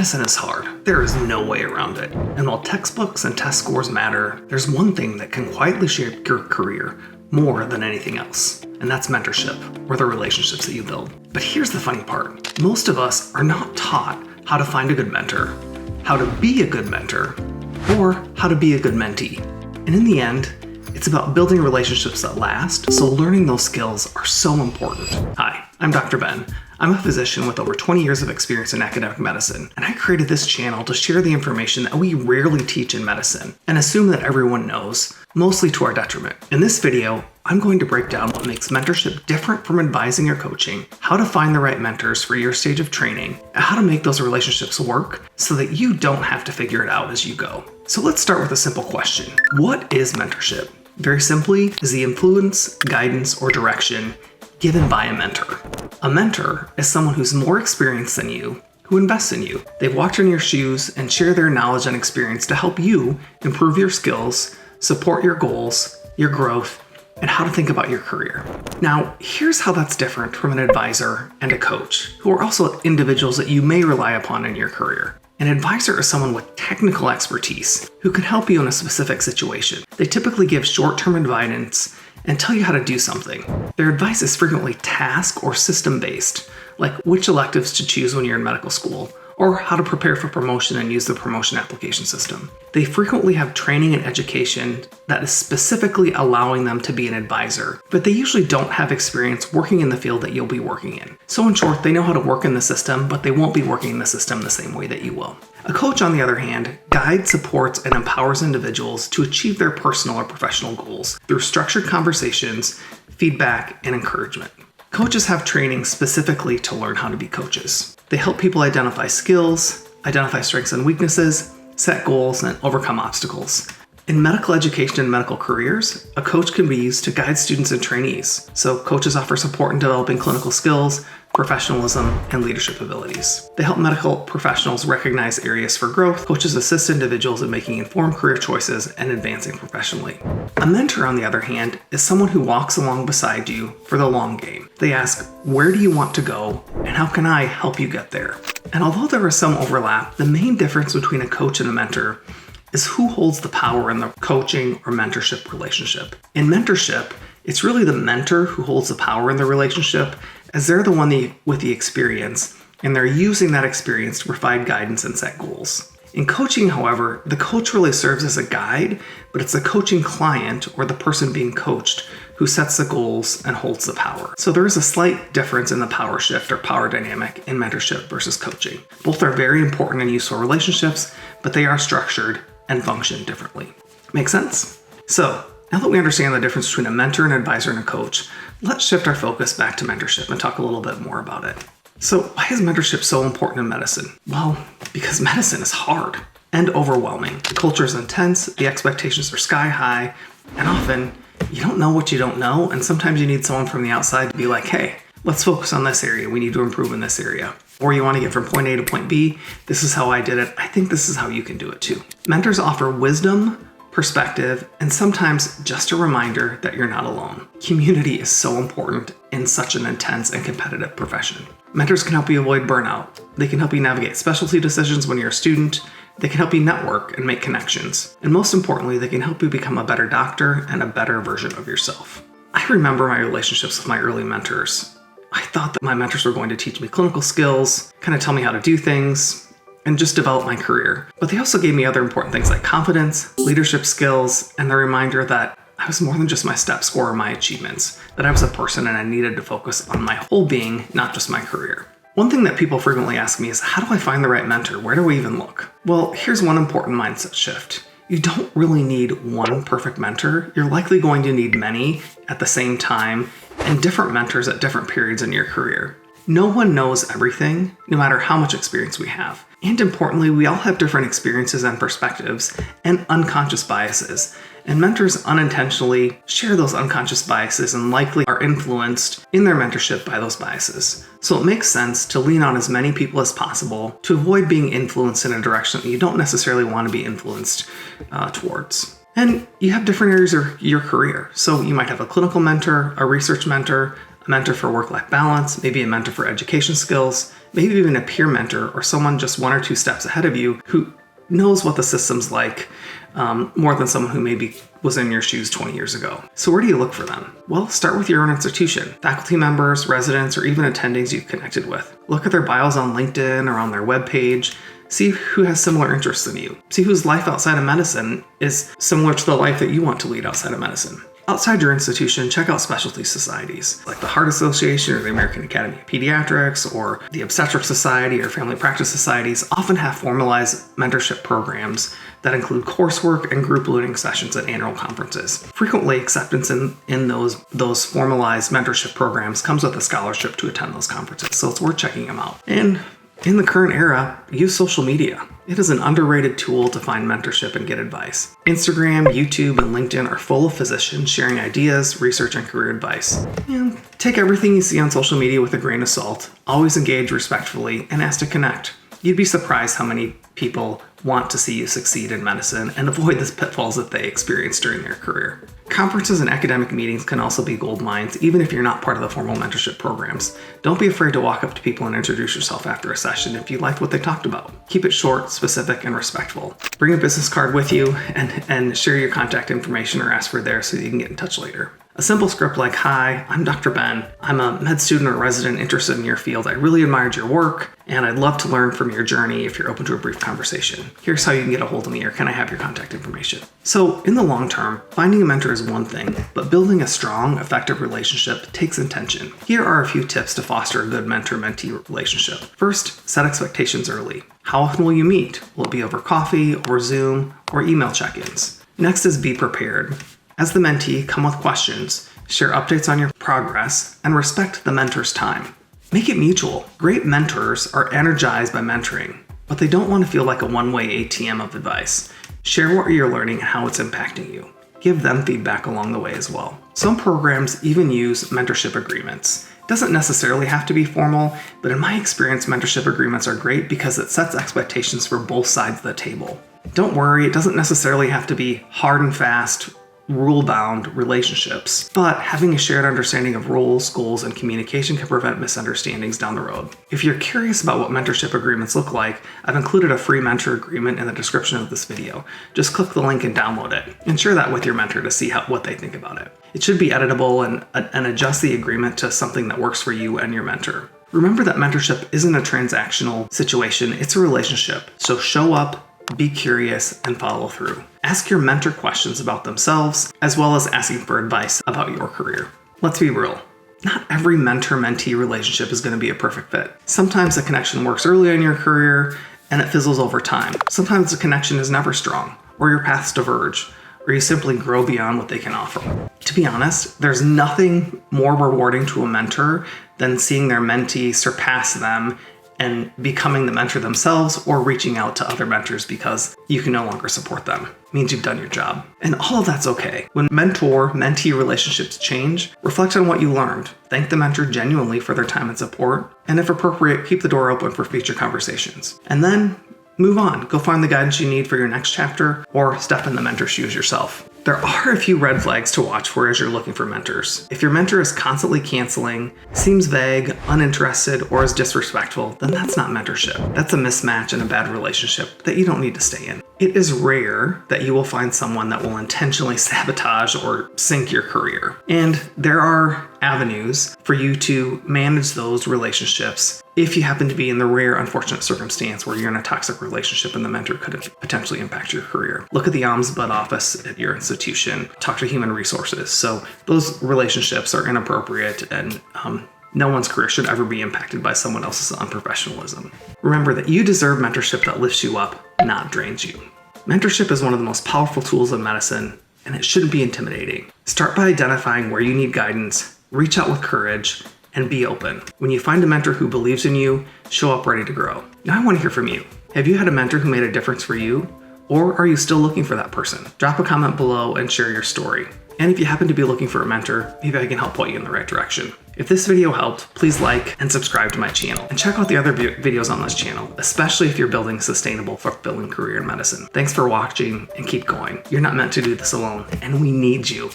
Medicine is hard. There is no way around it. And while textbooks and test scores matter, there's one thing that can quietly shape your career more than anything else. And that's mentorship, or the relationships that you build. But here's the funny part. Most of us are not taught how to find a good mentor, how to be a good mentor, or how to be a good mentee. And in the end, it's about building relationships that last, so learning those skills are so important. Hi, I'm Dr. Ben. I'm a physician with over 20 years of experience in academic medicine, and I created this channel to share the information that we rarely teach in medicine and assume that everyone knows, mostly to our detriment. In this video, I'm going to break down what makes mentorship different from advising or coaching, how to find the right mentors for your stage of training, and how to make those relationships work so that you don't have to figure it out as you go. So let's start with a simple question. What is mentorship? Very simply, is the influence, guidance, or direction given by a mentor. A mentor is someone who's more experienced than you, who invests in you. They've walked in your shoes and share their knowledge and experience to help you improve your skills, support your goals, your growth, and how to think about your career. Now, here's how that's different from an advisor and a coach, who are also individuals that you may rely upon in your career. An advisor is someone with technical expertise who can help you in a specific situation. They typically give short-term advice and tell you how to do something. Their advice is frequently task or system-based, like which electives to choose when you're in medical school, or how to prepare for promotion and use the promotion application system. They frequently have training and education that is specifically allowing them to be an advisor, but they usually don't have experience working in the field that you'll be working in. So in short, they know how to work in the system, but they won't be working in the system the same way that you will. A coach, on the other hand, guides, supports, and empowers individuals to achieve their personal or professional goals through structured conversations, feedback, and encouragement. Coaches have training specifically to learn how to be coaches. They help people identify skills, identify strengths and weaknesses, set goals, and overcome obstacles. In medical education and medical careers, a coach can be used to guide students and trainees. So coaches offer support in developing clinical skills, professionalism, and leadership abilities. They help medical professionals recognize areas for growth. Coaches assist individuals in making informed career choices and advancing professionally. A mentor, on the other hand, is someone who walks along beside you for the long game. They ask, where do you want to go, and how can I help you get there? And although there is some overlap, the main difference between a coach and a mentor is who holds the power in the coaching or mentorship relationship. In mentorship, it's really the mentor who holds the power in the relationship, as they're the one with the experience, and they're using that experience to provide guidance and set goals. In coaching, however, the coach really serves as a guide, but it's the coaching client or the person being coached who sets the goals and holds the power. So there is a slight difference in the power shift or power dynamic in mentorship versus coaching. Both are very important and useful relationships, but they are structured and function differently. Make sense? So now that we understand the difference between a mentor, an advisor, and a coach, let's shift our focus back to mentorship and talk a little bit more about it. So why is mentorship so important in medicine? Well, because medicine is hard and overwhelming. The culture is intense, the expectations are sky high, and often you don't know what you don't know, and sometimes you need someone from the outside to be like, hey, let's focus on this area. We need to improve in this area. Or you want to get from point A to point B. This is how I did it. I think this is how you can do it too. Mentors offer wisdom, perspective, and sometimes just a reminder that you're not alone. Community is so important in such an intense and competitive profession. Mentors can help you avoid burnout. They can help you navigate specialty decisions when you're a student. They can help you network and make connections. And most importantly, they can help you become a better doctor and a better version of yourself. I remember my relationships with my early mentors. I thought that my mentors were going to teach me clinical skills, kind of tell me how to do things, and just develop my career. But they also gave me other important things like confidence, leadership skills, and the reminder that I was more than just my step score or my achievements, that I was a person and I needed to focus on my whole being, not just my career. One thing that people frequently ask me is, how do I find the right mentor? Where do we even look? Well, here's one important mindset shift. You don't really need one perfect mentor. You're likely going to need many at the same time and different mentors at different periods in your career. No one knows everything, no matter how much experience we have. And importantly, we all have different experiences and perspectives and unconscious biases. And mentors unintentionally share those unconscious biases and likely are influenced in their mentorship by those biases. So it makes sense to lean on as many people as possible to avoid being influenced in a direction that you don't necessarily want to be influenced towards. And you have different areas of your career. So you might have a clinical mentor, a research mentor, a mentor for work-life balance, maybe a mentor for education skills, maybe even a peer mentor or someone just 1 or 2 steps ahead of you who knows what the system's like more than someone who maybe was in your shoes 20 years ago. So where do you look for them? Well, start with your own institution. Faculty members, residents, or even attendings you've connected with. Look at their bios on LinkedIn or on their webpage. See who has similar interests than you. See whose life outside of medicine is similar to the life that you want to lead outside of medicine. Outside your institution, check out specialty societies like the Heart Association or the American Academy of Pediatrics or the Obstetric Society or Family Practice Societies often have formalized mentorship programs that include coursework and group learning sessions at annual conferences. Frequently, acceptance in those formalized mentorship programs comes with a scholarship to attend those conferences, so it's worth checking them out. And in the current era, use social media. It is an underrated tool to find mentorship and get advice. Instagram, YouTube, and LinkedIn are full of physicians sharing ideas, research, and career advice. And take everything you see on social media with a grain of salt. Always engage respectfully and ask to connect. You'd be surprised how many people want to see you succeed in medicine and avoid the pitfalls that they experience during their career. Conferences and academic meetings can also be gold mines, even if you're not part of the formal mentorship programs. Don't be afraid to walk up to people and introduce yourself after a session if you liked what they talked about. Keep it short, specific, and respectful. Bring a business card with you and share your contact information or ask for theirs so you can get in touch later. A simple script like, "Hi, I'm Dr. Ben. I'm a med student or resident interested in your field. I really admired your work, and I'd love to learn from your journey if you're open to a brief conversation. Here's how you can get a hold of me, or can I have your contact information?" So in the long term, finding a mentor is one thing, but building a strong, effective relationship takes intention. Here are a few tips to foster a good mentor-mentee relationship. First, set expectations early. How often will you meet? Will it be over coffee, or Zoom, or email check-ins? Next is be prepared. As the mentee, come with questions, share updates on your progress, and respect the mentor's time. Make it mutual. Great mentors are energized by mentoring, but they don't want to feel like a one-way ATM of advice. Share what you're learning and how it's impacting you. Give them feedback along the way as well. Some programs even use mentorship agreements. It doesn't necessarily have to be formal, but in my experience, mentorship agreements are great because it sets expectations for both sides of the table. Don't worry, it doesn't necessarily have to be hard and fast, rule-bound relationships, but having a shared understanding of roles, goals, and communication can prevent misunderstandings down the road. If you're curious about what mentorship agreements look like, I've included a free mentor agreement in the description of this video. Just click the link and download it, and share that with your mentor to see what they think about it. It should be editable and adjust the agreement to something that works for you and your mentor. Remember that mentorship isn't a transactional situation, it's a relationship. So show up, be curious, and follow through. Ask your mentor questions about themselves, as well as asking for advice about your career. Let's be real. Not every mentor-mentee relationship is going to be a perfect fit. Sometimes the connection works early in your career, and it fizzles over time. Sometimes the connection is never strong, or your paths diverge, or you simply grow beyond what they can offer. To be honest, there's nothing more rewarding to a mentor than seeing their mentee surpass them and becoming the mentor themselves, or reaching out to other mentors because you can no longer support them. It means you've done your job. And all of that's okay. When mentor-mentee relationships change, reflect on what you learned. Thank the mentor genuinely for their time and support. And if appropriate, keep the door open for future conversations. And then move on. Go find the guidance you need for your next chapter, or step in the mentor's shoes yourself. There are a few red flags to watch for as you're looking for mentors. If your mentor is constantly canceling, seems vague, uninterested, or is disrespectful, then that's not mentorship. That's a mismatch and a bad relationship that you don't need to stay in. It is rare that you will find someone that will intentionally sabotage or sink your career. And there are avenues for you to manage those relationships if you happen to be in the rare, unfortunate circumstance where you're in a toxic relationship and the mentor could potentially impact your career. Look at the ombudsman office at your institution. Talk to human resources. So those relationships are inappropriate, and no one's career should ever be impacted by someone else's unprofessionalism. Remember that you deserve mentorship that lifts you up, not drains you. Mentorship is one of the most powerful tools in medicine, and it shouldn't be intimidating. Start by identifying where you need guidance, reach out with courage, and be open. When you find a mentor who believes in you, show up ready to grow. Now I want to hear from you. Have you had a mentor who made a difference for you? Or are you still looking for that person? Drop a comment below and share your story. And if you happen to be looking for a mentor, maybe I can help point you in the right direction. If this video helped, please like and subscribe to my channel, and check out the other videos on this channel, especially if you're building a sustainable, fulfilling career in medicine. Thanks for watching, and keep going. You're not meant to do this alone, and we need you.